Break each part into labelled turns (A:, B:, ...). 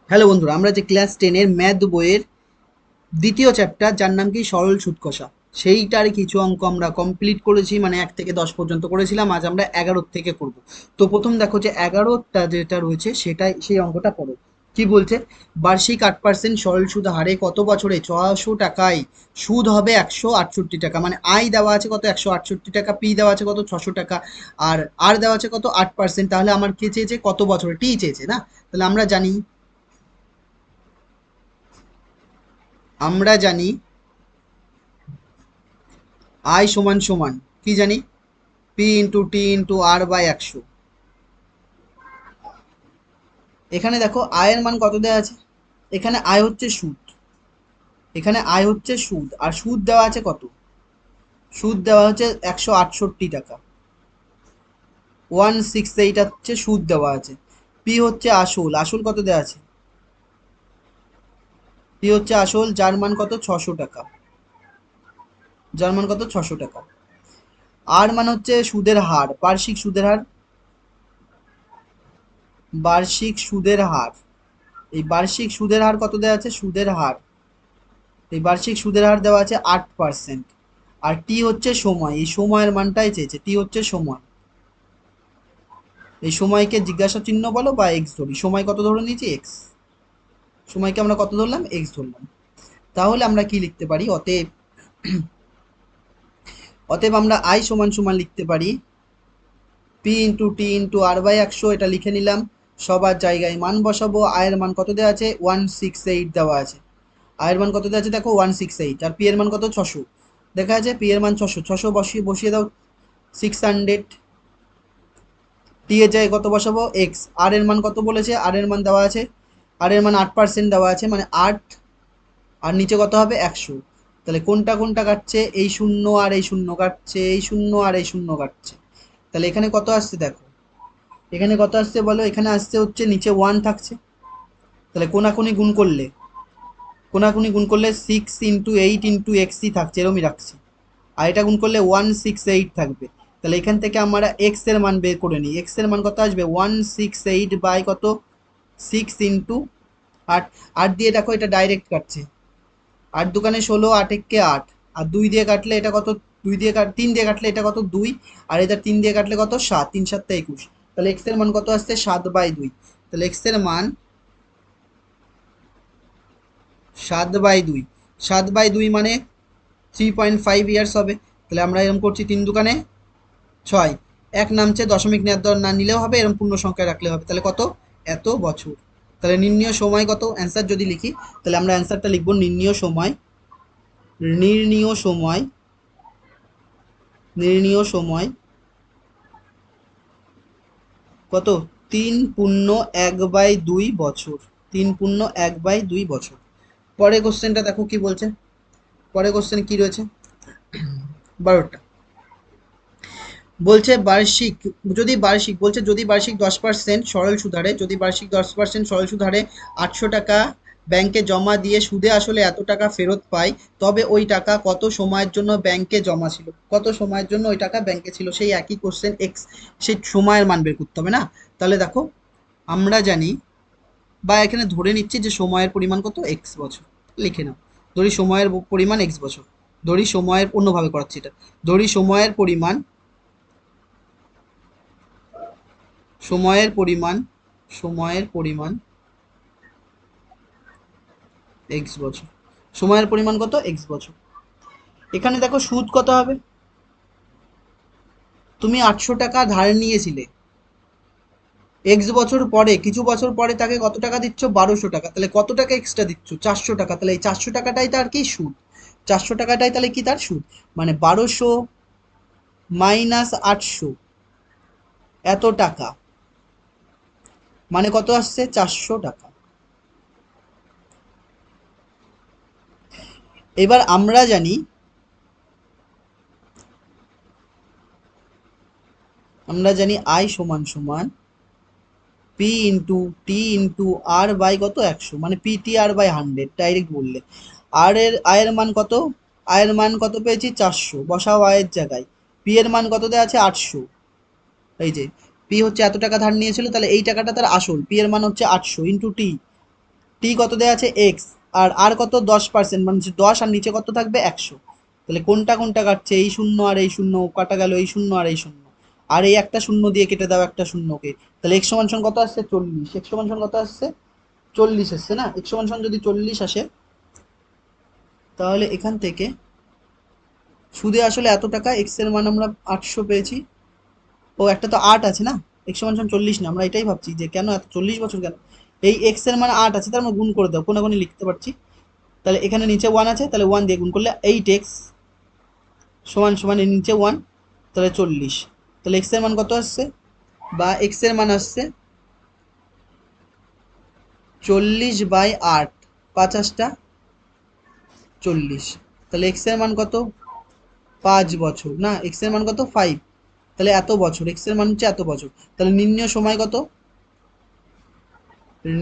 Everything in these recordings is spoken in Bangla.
A: হ্যালো বন্ধুরা, আমরা যে ক্লাস 10-এর ম্যাথ বইয়ের দ্বিতীয় চ্যাপ্টার, যার নাম কি সরল সুদ কষা, সেইটার কিছু অঙ্ক আমরা কমপ্লিট করেছি। মানে 1 থেকে 10 পর্যন্ত করেছিলাম, আজ আমরা 11 থেকে করব। তো প্রথম দেখো যে 11টা যেটা রয়েছে সেটাই, সেই অঙ্কটা পড়ো। কি বলছে? বার্ষিক 8% সরল সুদ হারে কত বছরে 600 টাকায় সুদ হবে 168 টাকা। মানে আয় দেওয়া আছে কত? 168 টাকা। পি দেওয়া আছে কত? 600 টাকা। আর আর দেওয়া আছে কত? 8%। তাহলে আমার কে চেয়েছে? কত বছরে? টি চেয়েছে না? তাহলে আমরা জানি আই সমান সমান কি জানি? P into T into R by 100। এখানে দেখো আয়ের মান কত দেওয়া আছে? এখানে আয় হচ্ছে সুদ, এখানে আয় হচ্ছে সুদ, আর সুদ দেওয়া আছে কত? সুদ দেওয়া হচ্ছে 168 টাকা। 168 হচ্ছে সুদ দেওয়া আছে। পি হচ্ছে আসল, আসল কত দেওয়া আছে? পি হচ্ছে আসল, যার মান কত? 600 টাকা। যার মান কত? 600 টাকা। আর মান হচ্ছে সুদের হার, বার্ষিক সুদের হার। বার্ষিক সুদের হার, এই বার্ষিক সুদের হার কত দেওয়া আছে? সুদের হার, এই বার্ষিক সুদের হার দেওয়া আছে 8%। আর টি হচ্ছে সময়, এই সময়ের মানটাই চেয়েছে। টি হচ্ছে সময়, এই সময়কে জিজ্ঞাসা চিহ্ন বলো বা এক্স ধরি। সময় কত ধরে নিয়েছি? এক্স। সময়কে আমরা কত ধরলাম? এক্স ধরলাম। তাহলে আমরা কি লিখতে পারি? অতএব, অতএব আমরা আই সমান সমান লিখতে পারি P into T into R by 100। এটা লিখে নিলাম। সবার জায়গায় মান বসাবো। আয়ের মান কত দেওয়া আছে? 168 দেওয়া আছে। আয়ের মান কত দেওয়া আছে দেখো? 168। আর পি এর মান কত? 600 দেখা আছে। পি এর মান 600, 600 বসিয়ে বসিয়ে দাও 600। টি এর জায়গায় কত বসাবো? এক্স। আর এর মান কত বলেছে? আর এর মান দেওয়া আছে, আর এর মান 8% দেওয়া আছে, মানে 8। আর নিচে কত হবে? 100। তাহলে কোনটা কোনটা কাটছে? এই শূন্য আর এই শূন্য কাটছে, এই শূন্য আর এই শূন্য কাটছে। তাহলে এখানে কত আসছে দেখো? এখানে কত আসছে বলো? এখানে আসছে হচ্ছে, নিচে 1 থাকছে। তাহলে কোনাকুনি গুণ করলে, কোনাকুনি গুণ করলে 6 × 8 × এক্সই থাকছে, এরমই রাখছি। আর এটা গুণ করলে 168 থাকবে। তাহলে এখান থেকে আমরা এক্স এর মান বের করে নিই। এক্স এর মান কত আসবে? 168 বাই কত? 6 × 8। 8 দিয়ে দেখো এটা ডাইরেক্ট কাটছে। 8 দোকানে 16, 8 একে 8। আর 2 দিয়ে কাটলে এটা কত? 2 দিয়ে 3 দিয়ে কাটলে এটা কত? 2। আর এটা 3 দিয়ে কাটলে কত? 7। 3 7 21। তাহলে এক্স এর মান কত আসছে? 7/2। তাহলে এক্স এর মান 7/2। 7/2 মানে 3.5 ইয়ার্স হবে। তাহলে আমরা এরকম করছি, 3 দোকানে 6। এক নামছে, দশমিক নেওয়ার দর না নিলেও হবে, এরকম পূর্ণ সংখ্যা রাখলে হবে। তাহলে কত? এত বছর। তাহলে নির্ণীয় সময় কত? অ্যান্সার যদি লিখি, তাহলে আমরা অ্যান্সারটা লিখবো নির্ণীয় সময়, নির্ণীয় সময়, নির্ণীয় সময় কত? 3.1/2 বছর। 3.1/2 বছর। পরের কোশ্চেনটা দেখো কি বলছে। পরের কোশ্চেন কি রয়েছে? 12টা বলছে বার্ষিক, যদি বার্ষিক বলছে, যদি বার্ষিক 10% সরল সুদ হারে, যদি বার্ষিক 10% সরল সুদ হারে 800 টাকা ব্যাংকে জমা দিয়ে সুদে আসলে এত টাকা ফেরত পায়, তবে ওই টাকা কত সময়ের জন্য ব্যাংকে জমা ছিল? কত সময়ের জন্য ওই টাকা ব্যাংকে ছিল? সেই একই কোশ্চেন, এক্স, সেই সময়ের মান বের করতে হবে না? তাহলে দেখো, আমরা জানি, বা এখানে ধরে নিচ্ছি যে সময়ের পরিমাণ কত? এক্স বছর। লিখে নাও। ধরি সময়ের পরিমাণ এক্স বছর। ধরি সময়ের, অন্যভাবে করাচ্ছি এটা। ধরি সময়ের পরিমাণ, সময়ের পরিমাণ, সময়ের পরিমাণ এক্স বছর। সময়ের পরিমাণ কত? এক্স বছর। এখানে দেখো সুদ কত হবে? তুমি 800 টাকা ধার নিয়েছিলে, এক্স বছর পরে, কিছু বছর পরে তাকে কত টাকা দিচ্ছ? 1200 টাকা। তাহলে কত টাকা এক্সট্রা দিচ্ছ? 400 টাকা। তাহলে এই 400 টাকাটাই তার কি? সুদ। 400 টাকাটাই তাহলে কি? তার সুদ। মানে 1200 মাইনাস 800, এত টাকা, মানে কত আসছে? 400 টাকা। এবার আমরা জানি আই সমান সমান P into T into R by কত? 100। মানে P T R by 100 direct বললে। আয়ের মান কত? আয়ের মান কত পেয়েছি? 400। বসাও আয়ের জায়গায়। পি এর মান কত দেওয়া আছে? 800। এই যে পি হচ্ছে এত টাকা ধার নিয়েছিল, তাহলে এই টাকাটা তার আসল। পি এর মান হচ্ছে 800 ইন্টু টি। টি কত দেওয়া আছে এক্স, আর কত 10%, মানে 10 আর নিচে কত থাকবে 100। তাহলে কোনটা কোনটা কাটছে, এই শূন্য আর এই শূন্য কাটা গেল, এই শূন্য আর এই শূন্য, আর এই একটা শূন্য দিয়ে কেটে দাও একটা শূন্যকে। তাহলে এক্স সমান সমান কত আসছে 40, এক্স সমান সমান কত আসছে 40 আসছে না। এক্স সমান সমান যদি 40 আসে, তাহলে এখান থেকে সুদে আসলে এত টাকা, এক্স এর মান আমরা 800 পেয়েছি। ও একটা তো 8 আছে না, এক্স সমান সমান 40 না, আমরা এটাই ভাবছি যে কেন এত 40 বছর কেন। এই এক্স এর মান 8 আছে, তার মানে গুণ করে দাও, কোনাগুনি লিখতে পারছি। তাহলে এখানে নিচে 1 আছে, তাহলে 1 দিয়ে গুণ করলে 8x সমান সমান এর নিচে 1, তাহলে 40। তাহলে এক্স এর মান কত আসছে, বা এক্স এর মান আসছে 40/8, 50টা 40। তাহলে এক্স এর মান কত 5 বছর, না এক্স এর মান কত 5, তাহলে এত বছর, এক্স এর মান হচ্ছে এত বছর। তাহলে নির্ণীয় সময় কত,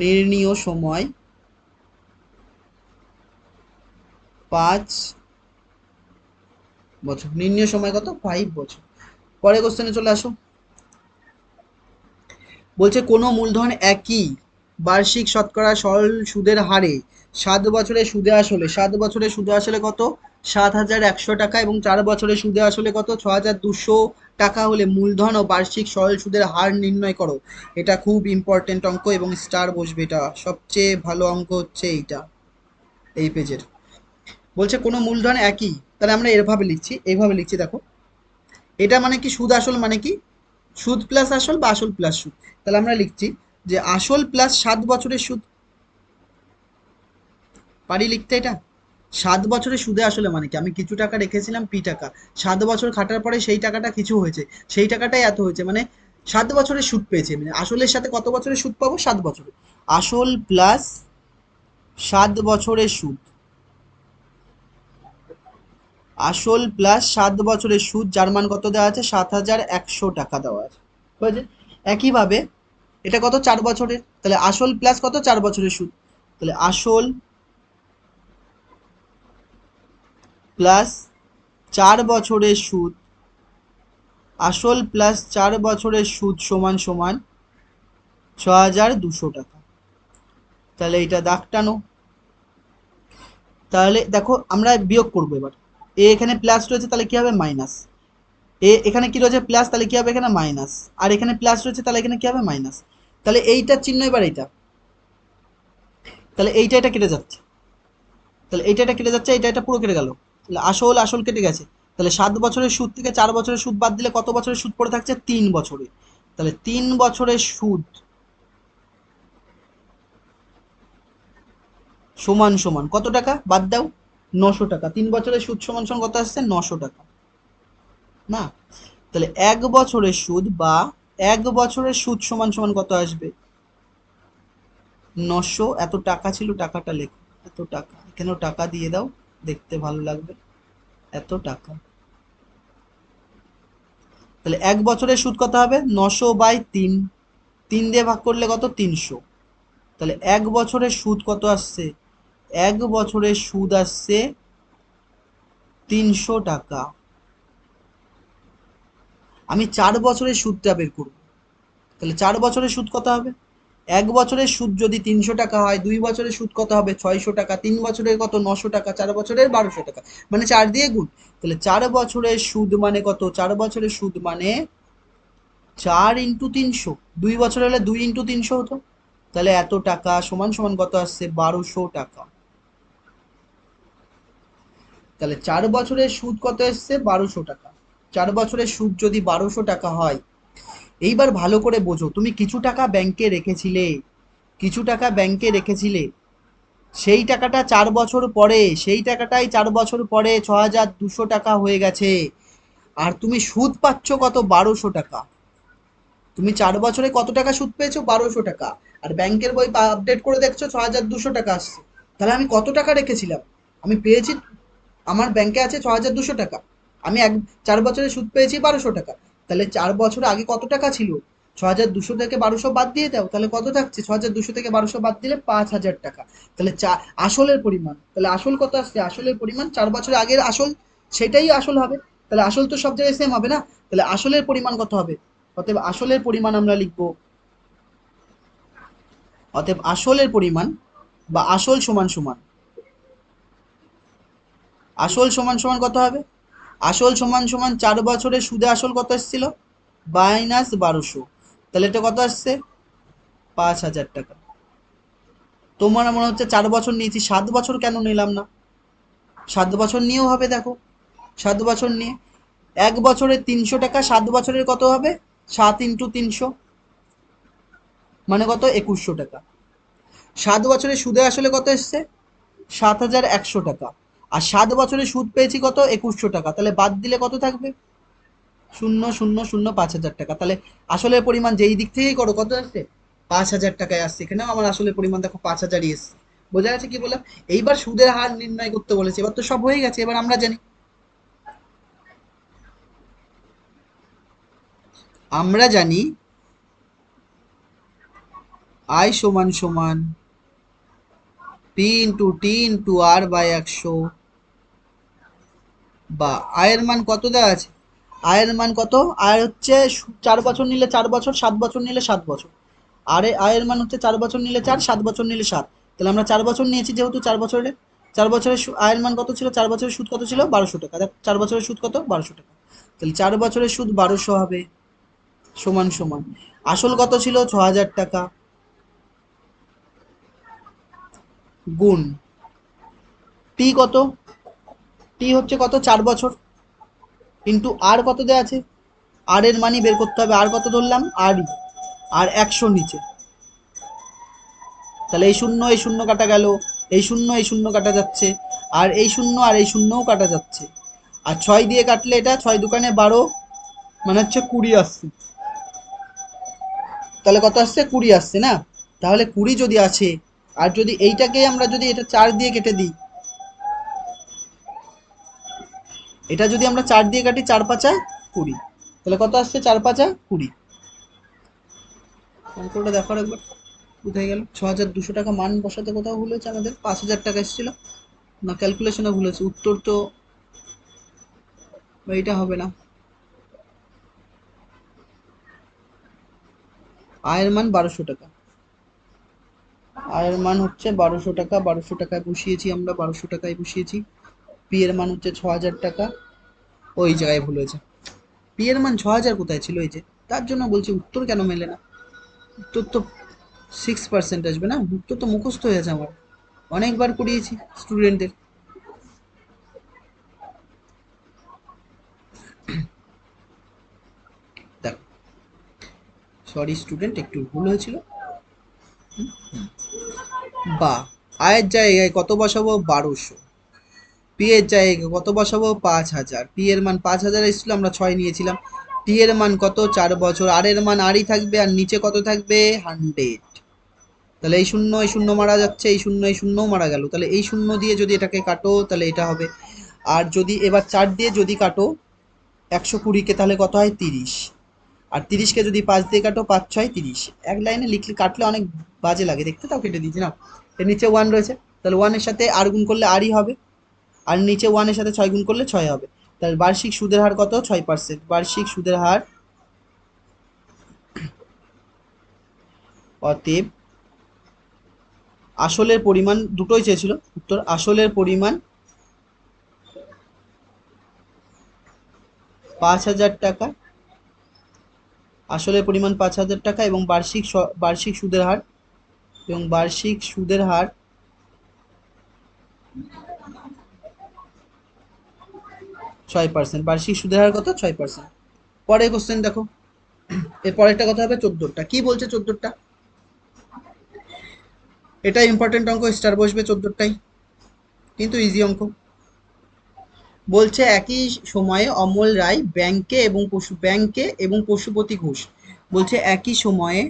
A: নির্ণীয় সময় 5 বছর, নির্ণীয় সময় কত 5 বছর। পরের কোশ্চেনে চলে আসো। বলছে কোনো মূলধন একই বার্ষিক শতকরা সরল সুদের হারে 7 বছরে সুদে আসলে, 7 বছরে সুদে আসলে কত 7,100 টাকা, এবং 4 বছরে সুদে আসলে কত 6,200 টাকা হলে মূলধন ও বার্ষিক সরল সুদের হার নির্ণয় করো। এটা খুব ইম্পর্টেন্ট অঙ্ক এবং স্টার বসবে, এটা সবচেয়ে ভালো অঙ্ক হচ্ছে এইটা এই পেজের। বলছে কোনো মূলধন একই, তাহলে আমরা এভাবে লিখছি, এইভাবে লিখছি দেখো। এটা মানে কি সুদ আসল মানে কি, সুদ প্লাস আসল বা আসল প্লাস সুদ। তাহলে আমরা লিখছি যে আসল প্লাস 7 বছরের সুদ, পারি লিখতে এটা। 7 বছরের সুদে আসলে মানে কি, আমি কিছু টাকা রেখেছিলাম পি টাকা, 7 বছর খাটার পরে সেই টাকাটা কিছু হয়েছে, সেই টাকাটাই এত হয়েছে, মানে 7 বছরের সুদ পেয়েছে, মানে আসলের সাথে কত বছরের সুদ পাবো 7 বছরের, আসল প্লাস 7 বছরের সুদ, আসল প্লাস 7 বছরের সুদ, যার মান কত দেওয়া আছে 7,100 টাকা দেওয়া আছে, বুঝেছে। একইভাবে এটা কত 4 বছরের, তাহলে আসল প্লাস কত 4 বছরের সুদ, তাহলে আসল প্লাস 4 বছরের সুদ, আসল প্লাস 4 বছরের সুদ সমান সমান 6,200 টাকা। তাহলে এইটা দাগ টানো। তাহলে দেখো আমরা বিয়োগ করবো এবার, এ এখানে প্লাস রয়েছে তাহলে কি হবে মাইনাস, এ এখানে কি রয়েছে প্লাস তাহলে কি হবে এখানে মাইনাস, আর এখানে প্লাস রয়েছে তাহলে এখানে কি হবে মাইনাস। তাহলে এইটার চিহ্ন এবার এইটা, তাহলে এইটা এটা কেটে যাচ্ছে, তাহলে এইটা এটা কেটে যাচ্ছে, এটা এটা পুরো কেটে গেল, তাহলে আসল আসল কেটে গেছে। তাহলে 7 বছরের সুদ থেকে 4 বছরের সুদ বাদ দিলে কত বছরের সুদ পড়ে থাকছে 3 বছরে, তাহলে 3 বছরের সুদ সমান সমান কত টাকা বাদ দাও 900 টাকা, 3 বছরের সুদ সমান সমান কত আসছে 900 টাকা না। তাহলে 1 বছরের সুদ বা 1 বছরের সুদ সমান সমান কত আসবে 900, এত টাকা ছিল টাকাটা লেখো, এত টাকা এখানেও টাকা দিয়ে দাও, দেখতে ভালো লাগবে, এত টাকা। তাহলে 1 বছরের সুদ কত হবে 900/3, 3 দিয়ে ভাগ করলে কত 300। তাহলে 1 বছরের সুদ কত আসছে, 1 বছরের সুদ আসছে 300 টাকা। আমি 4 বছরের সুদটা বের করব, তাহলে 4 বছরের সুদ কত হবে, 1 বছরের সুদ যদি 300 টাকা হয়, 2 বছরের সুদ কত হবে 600 টাকা, 3 বছরের কত 900 টাকা, 4 বছরের 1200 টাকা, মানে 4 দিয়ে গুণ। তাহলে 4 বছরের সুদ মানে কত, 4 বছরের সুদ মানে 4 × 300, 2 বছর হলে 2 × 300 হতো, তাহলে এত টাকা সমান সমান কত আসছে 1200 টাকা। তাহলে 4 বছরের সুদ কত এসছে 1200 টাকা, 4 বছরের সুদ যদি 1200 টাকা হয়, এইবার ভালো করে বোঝো, তুমি কিছু টাকা ব্যাংকে রেখেছিলে, কিছু টাকা ব্যাংকে রেখেছিলে, সেই টাকাটা 4 বছর পরে, সেই টাকাটাই 4 বছর পরে 6,200 টাকা হয়ে গেছে, আর তুমি সুদ পাচ্ছ কত 1200 টাকা। তুমি 4 বছরে কত টাকা সুদ পেয়েছো 1200 টাকা, আর ব্যাংকের বই আপডেট করে দেখছো 6,200 টাকা আসছে, তাহলে আমি কত টাকা রেখেছিলাম, আমি পেয়েছি, আমার ব্যাংকে আছে 6,200 টাকা, আমি 4 বছরে সুদ পেয়েছি 1200 টাকা, তাহলে 4 বছর আগে কত টাকা ছিল, 6,200 থেকে 1200 বাদ দিয়ে দাও, তাহলে কত থাকছে 6,200 থেকে 1200 বাদ দিলে 5,000 টাকা। তাহলে আসলের পরিমাণ, তাহলে আসল কত আসছে, আসলের পরিমাণ 4 বছর আগের আসল, সেটাই আসল হবে, তাহলে আসল তো সব জায়গায় সেম হবে না, তাহলে আসলের পরিমাণ কত হবে, অতএব আসলের পরিমাণ আমরা লিখবো, অতএব আসলের পরিমাণ বা আসল সমান সমান, আসল সমান সমান কত হবে? আসল সমান সমান 4 বছরের সুদে আসল কত এসেছিল? -1200। তাহলে এটা কত আসছে? 5000 টাকা। তোমার মনে হচ্ছে 4 বছর নিয়েছি, 7 বছর কেন নিলাম না? 7 বছর নিয়েও হবে, দেখো 7 বছর নিয়ে 1 বছরের 300 টাকা, 7 বছরের কত হবে? 7 × 300 মানে কত? 2100 টাকা। 7 বছরের সুদে আসলে কত এসছে? 7100 টাকা। আর 7 বছরের সুদ পেয়েছি কত? 2100 টাকা। তাহলে বাদ দিলে কত থাকবে? 0,005,000 টাকা। তাহলে আসলের পরিমাণ যেই দিক থেকেই করো কত আসছে? 5000 টাকায় আসছে। এখানেও আমার আসলের পরিমাণ দেখো 5000ই এসছে। বোঝা গেছে কি বললাম? এইবার সুদের হার নির্ণয় করতে বলেছে। এবার তো সব হয়ে গেছে, এবার আমরা জানি, আমরা জানি আই সমান সমান P into T into R by 100, বা আয়ের মান কত দেওয়া আছে? আয়ের মান কত? আয় হচ্ছে 4 বছর নিলে 4 বছর, 7 বছর নিলে 7 বছর। আয়ের মান হচ্ছে 4 বছর নিলে 4, 7 বছর নিলে 7। তাহলে আমরা 4 বছর নিয়েছি, যেহেতু 4 বছরের, 4 বছরের আয়ের মান কত ছিল? 4 বছরের সুদ কত ছিল? 1200 টাকা। 4 বছরের সুদ কত? 1200 টাকা। তাহলে 4 বছরের সুদ 1200 হবে, সমান সমান আসল কত ছিল? 6000 টাকা, গুণ টি কত? টি হচ্ছে কত? 4 বছর, ইন্টু আর কত দেওয়া আছে? আর এর মানই বের করতে হবে। আর কত ধরলাম? আরই, আর 100 নিচে। তাহলে এই শূন্য কাটা গেল, এই শূন্য কাটা যাচ্ছে, আর এই শূন্য আর এই শূন্যও কাটা যাচ্ছে। আর 6 দিয়ে কাটলে এটা 6 × 2 = 12, মানে হচ্ছে 20 আসছে। তাহলে কত আসছে? 20 আসছে না? তাহলে 20 যদি আছে, আর যদি এইটাকে আমরা যদি এটা 4 দিয়ে কেটে দিই, এটা যদি আমরা 4 দিয়ে কাটি, 4×5 = 20, তাহলে কত আসছে? 4×5 = 20। অঙ্কটা দেখো একবার, কোথায় গেল? 6200 টাকা মান বসাতে কোথাও ভুল হয়েছে আমাদের। 5000 টাকা এসেছিল না, ক্যালকুলেশনে ভুল হয়েছে। উত্তর তো এইটা হবে না। আয়ের মান 1200 টাকা, আয়ের মান হচ্ছে 1200 টাকা। 1200 টাকায় বসিয়েছি আমরা, 1200 টাকায় বসিয়েছি। পি এর মান হচ্ছে 6000 টাকা। ওই জায়গায় ভুল হয়েছে, পি এর মান 6000 কোথায় ছিল? এই যে, তার জন্য বলছি উত্তর কেন মেলে না। উত্তর তো 6% আসবে না, উত্তর তো মুখস্থ হয়ে আছে আমার, অনেকবার করিয়েছি স্টুডেন্টদের। দেখো, সরি স্টুডেন্ট, একটু ভুল হয়েছিল। বা আয়ের জায়গায় কত বসাবো? 1200। পি এর জায়গায় কত বসাবো? 5000। পি এর মান 5000 এসেছিল, আমরা 6 নিয়েছিলাম। টি এর মান কত? 4 বছর। আর এর মান আরই থাকবে, আর নিচে কত থাকবে? 100। তাহলে এই শূন্য মারা যাচ্ছে, এই শূন্যও মারা গেল। তাহলে এই শূন্য দিয়ে যদি এটাকে কাটো, তাহলে এটা হবে। আর যদি এবার 4 দিয়ে যদি কাটো 120কে, তাহলে কত হয়? 30। আর 30কে যদি 5 দিয়ে কাটো, 5×6 = 30। এক লাইনে লিখলে, কাটলে অনেক বাজে লাগে দেখতে, তাও কেটে দিয়েছি না। এর নিচে 1 রয়েছে, তাহলে 1 এর সাথে আর গুণ করলে আরই হবে, আর নিচে 1 এর সাথে 6 গুণ করলে 6 হবে। তাহলে বার্ষিক সুদের হার কত? 6%। বার্ষিক সুদের হার, অতএব আসলের পরিমাণ, দুটোই চেয়েছিল উত্তর, আসলের পরিমাণ 5000 টাকা, আসলের পরিমাণ 5000 টাকা, এবং বার্ষিক সুদের হার, এবং বার্ষিক সুদের হার 6%। বার্ষিক সুদের হার কত? 6%। পরের কোশ্চেন দেখো, এর পরেরটা কথা হবে 14টা। কি বলছে 14টা? এটা ইম্পর্টেন্ট অঙ্ক, স্টার বসবে 14টাই, কিন্তু ইজি অঙ্ক। বলছে একই সময়ে অমল রায় ব্যাংকে এবং পশুপতি ঘোষ, বলছে একই সময়ে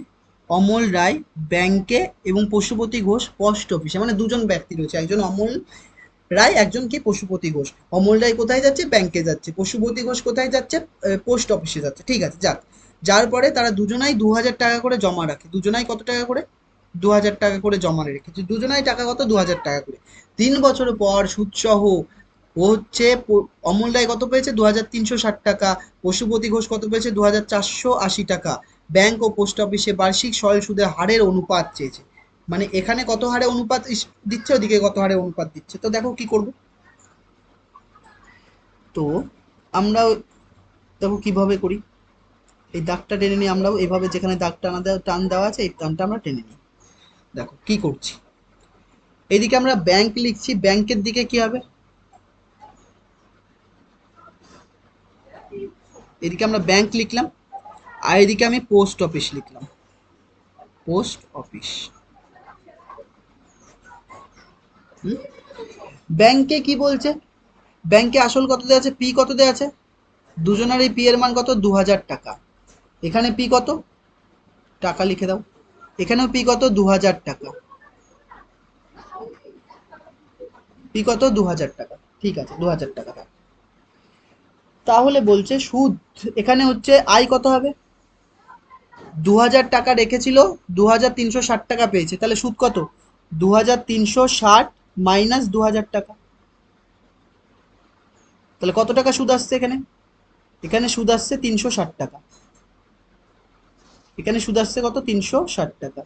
A: অমল রায় ব্যাংকে এবং পশুপতি ঘোষ পোস্ট অফিসে, মানে দুজন ব্যক্তি রয়েছে, একজন অমল রায়, একজন কি? পশুপতি ঘোষ। অমল রায় কোথায় যাচ্ছে? ব্যাংকে যাচ্ছে। পশুপতি ঘোষ কোথায় যাচ্ছে? পোস্ট অফিসে যাচ্ছে। ঠিক আছে, যাক। যার পরে তারা দুজনাই 2000 টাকা করে জমা রাখে। দুজনাই কত টাকা করে? 2000 টাকা করে জমা রেখেছে। দুজনাই টাকা কত? 2000 টাকা করে। 3 বছর পর সুদসহ ও হচ্ছে অমল রায় কত পেয়েছে? 2360 টাকা। পশুপতি ঘোষ কত পেয়েছে? 2480 টাকা। ব্যাংক ও পোস্ট অফিসে বার্ষিক সরল সুদের হারের অনুপাত চেয়েছে। মানে এখানে কত হারে অনুপাত দিচ্ছে, ওদিকে কত হারে অনুপাত দিচ্ছে। তো দেখো কি করব। তো আমরা দেখো কিভাবে করি। এই দাগটা টেনে নিই আমরাও এইভাবে, যেখানে দাগ টান দেওয়া আছে এই টানটা আমরা টেনে নিই। দেখো কি করছি, এইদিকে আমরা ব্যাংক লিখছি, ব্যাংকের দিকে কি হবে, এদিকে আমরা ব্যাংক লিখলাম, আর এদিকে আমি পোস্ট অফিস লিখলাম, পোস্ট অফিস। ব্যাংকে কি বলছে, ব্যাংকে আসল কত দেওয়া আছে, পি কত দেওয়া আছে, দুজনেরই পি এর মান কত, 2000 টাকা। এখানে পি কত, টাকা লিখে দাও, এখানেও পি কত, 2000 টাকা। পি কত, 2000 টাকা। ঠিক আছে, 2000 টাকা। তাহলে বলছে সুদ, এখানে হচ্ছে আয় কত হবে, 2000 টাকা রেখেছিল, 2360 টাকা পেয়েছে, তাহলে সুদ কত, 2360 মাইনাস 2000 টাকা। তাহলে কত টাকা সুদ আসছে এখানে, এখানে সুদ আসছে 360 টাকা। এখানে সুদ আসছে কত, 360 টাকা।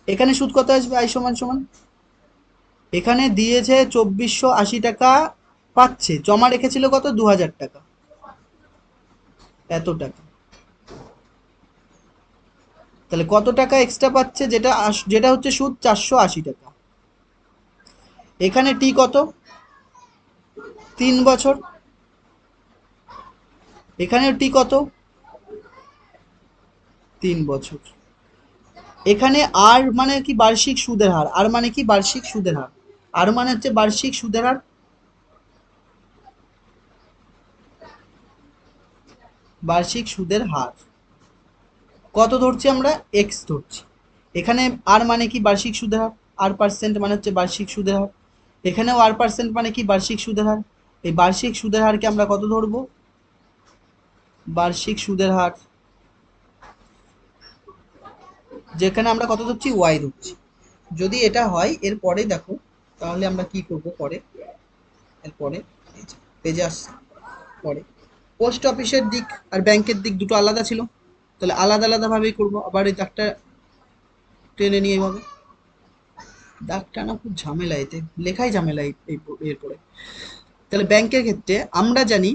A: এখানে সুদ কত আসবে, আই সমান সমান, এখানে দিয়েছে 2480 টাকা, পাচ্ছে, জমা রেখেছিল কত, 2000 টাকা, এত টাকা। তাহলে কত টাকা এক্সট্রা পাচ্ছে, যেটা যেটা হচ্ছে সুদ, 480 টাকা। এখানে টি কত, 3 বছর। এখানে টি কত, 3 বছর। এখানে আর মানে কি, বার্ষিক সুদের হার, আর মানে কি, বার্ষিক সুদের হার, আর মানে হচ্ছে বার্ষিক সুদের হার, বার্ষিক সুদের হার কত ধরছি আমরা, এক্স ধরছি। এখানে আর মানে কি, বার্ষিক সুদের হার, আর পার্সেন্ট মানে হচ্ছে বার্ষিক সুদের হার। এখানেও আর পার্সেন্ট মানে কি, বার্ষিক সুদের হার। এই বার্ষিক সুদের হারকে আমরা কত ধরবো, বার্ষিক সুদের হার, যেখানে আমরা কত ধরছি, ওয়াই ধরছি। যদি এটা হয় এরপরে দেখো, তাহলে আমরা কি করব পরে, এরপরে পেজে আসছে পরে, পোস্ট অফিসের দিক আর ব্যাংকের দিক দুটো আলাদা ছিল, তাহলে আলাদা আলাদা ভাবেই করবো। আবার এই দাগটা টেনে নিয়ে এইভাবে, দাগটা না খুব ঝামেলা, এতে লেখাই ঝামেলা এরপরে। তাহলে ব্যাংকের ক্ষেত্রে আমরা জানি,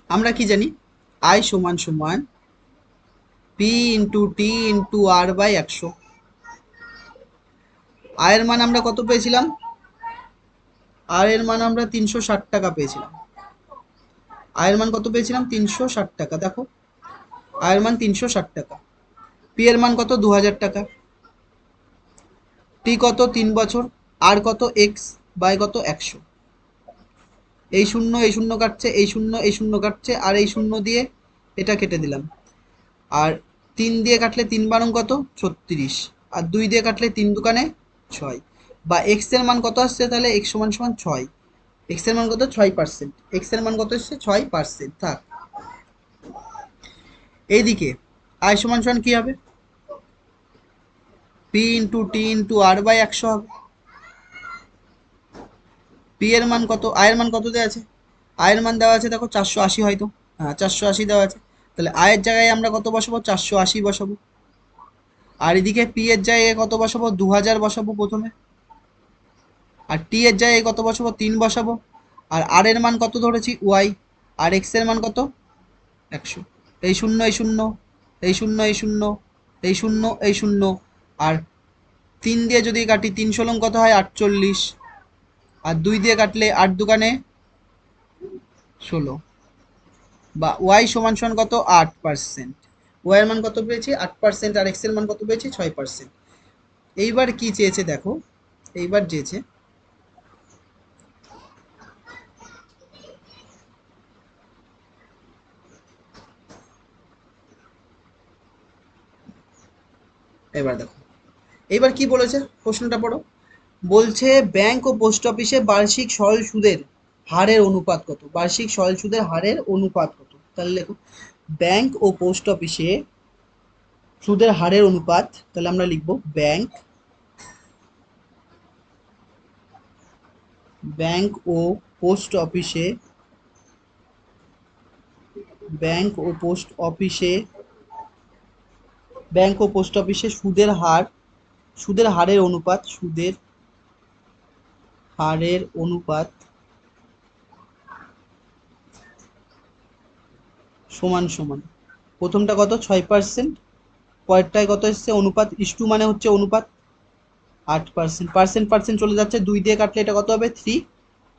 A: আমরা কি জানি, আই সমান সমান P into T into R by 100। আয়ের মান আমরা কত পেয়েছিলাম, আর এর মান আমরা 360 টাকা পেয়েছিলাম। আয়ের মান কত পেয়েছিলাম, 360 টাকা। দেখো আয়ের মান 360 টাকা, পি এর মান কত, 2000 টাকা, টি কত, 3 বছর, আর কত, এক্স বাই কত, 100। এই শূন্য কাটছে, এই শূন্য এই শূন্য কাটছে, আর এই শূন্য দিয়ে এটা কেটে দিলাম। আর 3 দিয়ে কাটলে 3 বারং কত, 36, আর 2 দিয়ে কাটলে 3 দুকানে 6, বা এক্স এর মান কত আসছে, তাহলে এক্স সমান সমান 6। এক্স এর মান কত, 6%, এক্স এর মান কত এসছে, 6%। থাক, এইদিকে আই সমান সমান কি হবে, P into T into R by 100 হবে। পি এর মান কত, আয়ের মান কত দেওয়া আছে, আয়ের মান দেওয়া আছে দেখো 480, হয়তো হ্যাঁ 480 দেওয়া আছে। তাহলে আয়ের জায়গায় আমরা কত বসাবো, 480 বসাবো। আর এদিকে পি এর জায়গায় কত বসাবো, 2000 বসাবো প্রথমে। আর টি এর জায়গায় কত বসাবো, 3 বসাবো। আর এর মান কত ধরেছি, ওয়াই। আর এক্স এর মান কত, 100। এই শূন্য এই শূন্য, এই শূন্য এই শূন্য, এই শূন্য এই শূন্য, আর 3 দিয়ে যদি কাটি, 3 ষোলং কত হয়, 48। আর 2 দিয়ে কাটলে 8 দুকানে 16, বা ওয়াই সমান সমান কত, 8%। ওয়াই এর মান কত পেয়েছি, 8%, আর এক্স এর মান কত পেয়েছি, 6%। এইবার কি চেয়েছে দেখো, এইবার চেয়েছে, এবার দেখো, এইবার কি বলেছে, প্রশ্নটা পড়ো। বলছে ব্যাংক ও পোস্ট অফিসে বার্ষিক সরল সুদের হারের অনুপাত কত, বার্ষিক সরল সুদের হারের অনুপাত কত। তাহলে দেখো, ব্যাংক ও পোস্ট অফিসে সুদের হারের অনুপাত, তাহলে আমরা লিখবো ব্যাংক, ব্যাংক ও পোস্ট অফিসে ব্যাংক ও পোস্ট অফিসে সুদের হারের অনুপাত সমান সমান, প্রথমটা কত 6%, পরেরটায় কত এসছে অনুপাত, ইস্টু মানে হচ্ছে অনুপাত 8%, পার্সেন্ট পার্সেন্ট চলে যাচ্ছে, 2 দিয়ে কাটলে এটা কত হবে 3,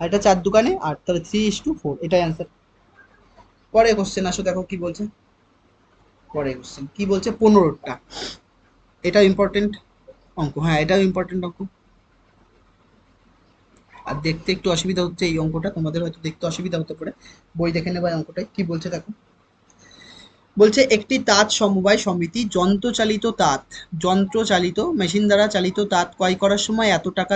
A: আর এটা 4 দোকানে 8, তাহলে 3:4, এটাই অ্যান্সার। পরে কোশ্চেন আসো, দেখো কি বলছে। পরে কোশ্চেন কি বলছে, 15টা, এটা ইম্পর্টেন্ট অঙ্ক, হ্যাঁ এটাও ইম্পর্টেন্ট অঙ্ক। আর দেখতে একটু অসুবিধা হচ্ছে এই অঙ্কটা, তোমাদের হয়তো দেখতে অসুবিধা হতে পারে, বই দেখে নেবা এই অঙ্কটাই কি বলছে দেখো। বলছে একটি তাঁত সমবায় সমিতি যন্ত্রচালিত মেশিন দ্বারা চালিত তাঁত ক্রয় করার সময় এত টাকা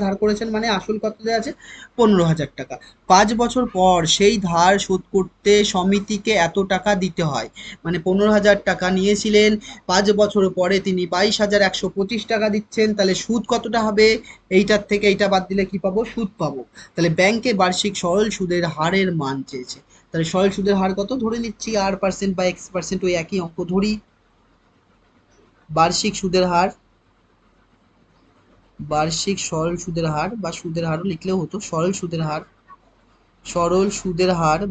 A: ধার করেছেন মানে আসল কত দেওয়া আছে 15,000 টাকা। 5 বছর পর সেই ধার শোধ করতে সমিতিকে এত টাকা দিতে হয়, মানে 15,000 টাকা নিয়েছিলেন, 5 বছর পরে তিনি 22,125 টাকা দিচ্ছেন, তাহলে সুদ কতটা হবে, এইটার থেকে এইটা বাদ দিলে কি পাবো, সুদ পাবো। তাহলে ব্যাংকে বার্ষিক সরল সুদের হারের মান চেয়েছে, তাহলে সরল সুদের হার কত ধরে নিচ্ছি, R% বা X%, ওই একই অঙ্ক ধরি। বার্ষিক সুদের হার, বার্ষিক সরল সুদের হার বা সুদের হারও লিখলেও হতো,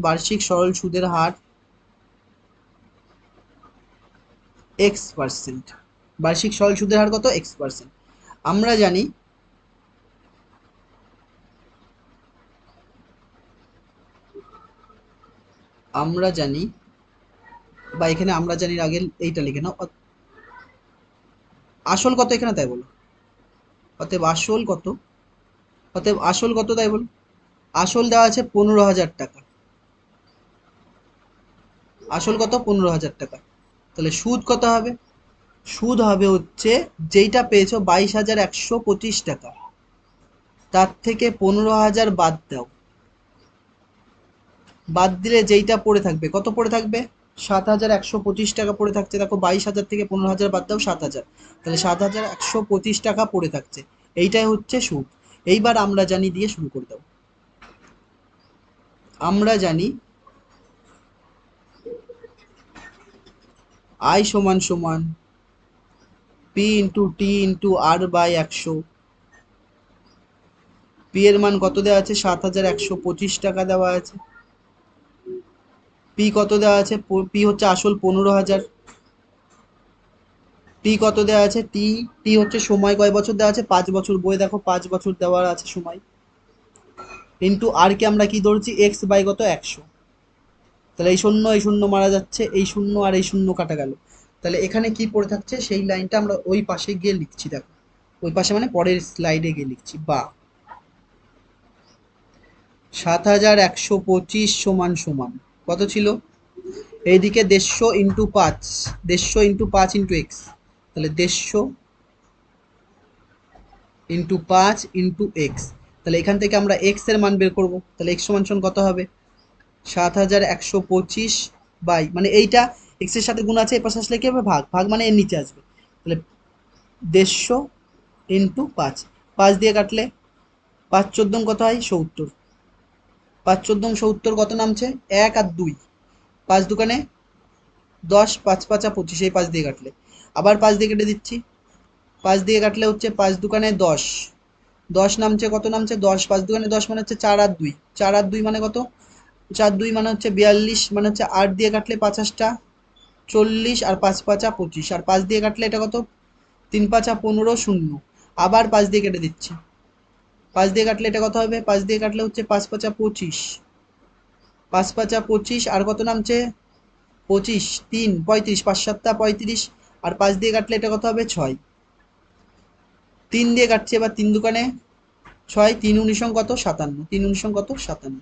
A: বার্ষিক সরল সুদের হার X%, বার্ষিক সরল সুদের হার কত X%। আমরা জানি আমরা জানি বা এখানে আমরা জানির আগে এইটা লিখে নাও, আসল কত এখানে তাই বলো, অতএব আসল কত তাই বলো, আসল দেওয়া আছে 15,000 টাকা, আসল কত 15,000 টাকা, তাহলে সুদ কত হবে, সুদ হবে হচ্ছে যেইটা পেয়েছো 22,125 টাকা, তার থেকে 15,000 বাদ দাও, বাদ দিলে যেইটা পড়ে থাকবে কত পড়ে থাকবে 7,125 টাকা পড়ে থাকছে, দেখো 22,000 থেকে 15,000 বাদ দাও 7,000, তাহলে 7,125 টাকা পড়ে থাকছে, এইটাই হচ্ছে সুদ। এইবার আমরা জানি দিয়ে শুরু করে দাও। আমরা জানি আই সমান সমান P into T into R/100, P এর মান কত দেওয়া আছে 7,125 টাকা দেওয়া আছে, পি কত দেওয়া আছে, পি হচ্ছে আসল 15,000, টি কত দেওয়া আছে, টি টি হচ্ছে সময় কয় বছর দেওয়া আছে 5 বছর, বইয়ে দেখো 5 বছর দেওয়া আছে সময়, ইন্টু আর কে আমরা কি ধরছি X/কত 100, তাহলে এই শূন্য মারা যাচ্ছে, এই শূন্য আর এই শূন্য কাটা গেল, তাহলে এখানে কি পড়ে থাকছে সেই লাইনটা আমরা ওই পাশে গিয়ে লিখছি, দেখো ওই পাশে মানে পরের স্লাইডে গিয়ে লিখছি, বা 7,125 সমান সমান কত ছিল, এইদিকে 150 × 5, 150 × 5 × X, তাহলে 150 × 5 × X, তাহলে এখান থেকে আমরা এক্স এর মান বের করব, তাহলে এক্স সমান সমান কত হবে 7,125 বাই, মানে এইটা এক্স এর সাথে গুণ আছে, এপাশে আসলে কি হবে ভাগ, ভাগ মানে এর নিচে আসবে, তাহলে 150 × 5, 5 দিয়ে কাটলে 5×14 কত হয় 70, 5×14 70 কত নামছে 1 আর 2, 5 দোকানে 10, 5 5 25, এই 5 দিয়ে কাটলে, আবার 5 দিয়ে কেটে দিচ্ছি, 5 দিয়ে কাটলে হচ্ছে 5 দোকানে 10, 10 নামছে কত নামছে 10, 5 দোকানে 10 মানে হচ্ছে 4 আর 2, 4 আর 2 মানে কত, 4 2 মানে হচ্ছে 42, মানে হচ্ছে 8 দিয়ে কাটলে 50টা 40, আর 5 5 25, আর 5 দিয়ে কাটলে এটা কত 3 5 15, 0, আবার 5 দিয়ে কেটে দিচ্ছি, 5 দিয়ে কাটলে এটা কত হবে, 5 দিয়ে কাটলে হচ্ছে 5 5 25, 5 5 25, আর কত নামছে 25, 3 35, 5 7 35, আর 5 দিয়ে কাটলে এটা কত হবে 6, 3 দিয়ে কাটছে, এবার 3 দোকানে 6, 3 19 কত 57, 3 19 কত 57,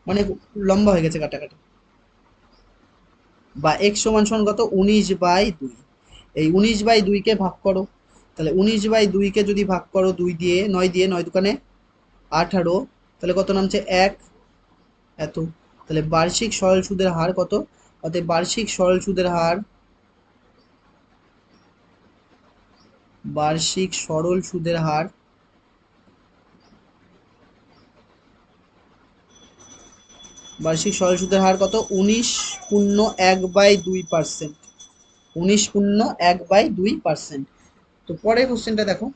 A: মানে লম্বা হয়ে গেছে কাটাকাটি, বা x সমান সমান কত 19/2, এই 19/2 কে ভাগ করো, তাহলে 19/2 কে যদি ভাগ করো 2 দিয়ে 9 দিয়ে, 9 দোকানে 18, তাহলে কত নামছে 1, এত, তাহলে বার্ষিক সরল সুদের হার কত, অতএব বার্ষিক সরল সুদের হার বার্ষিক সরল সুদের হার কত? 19.1/2%। 19.1/2%। তো পরের কোশ্চেনটা দেখো,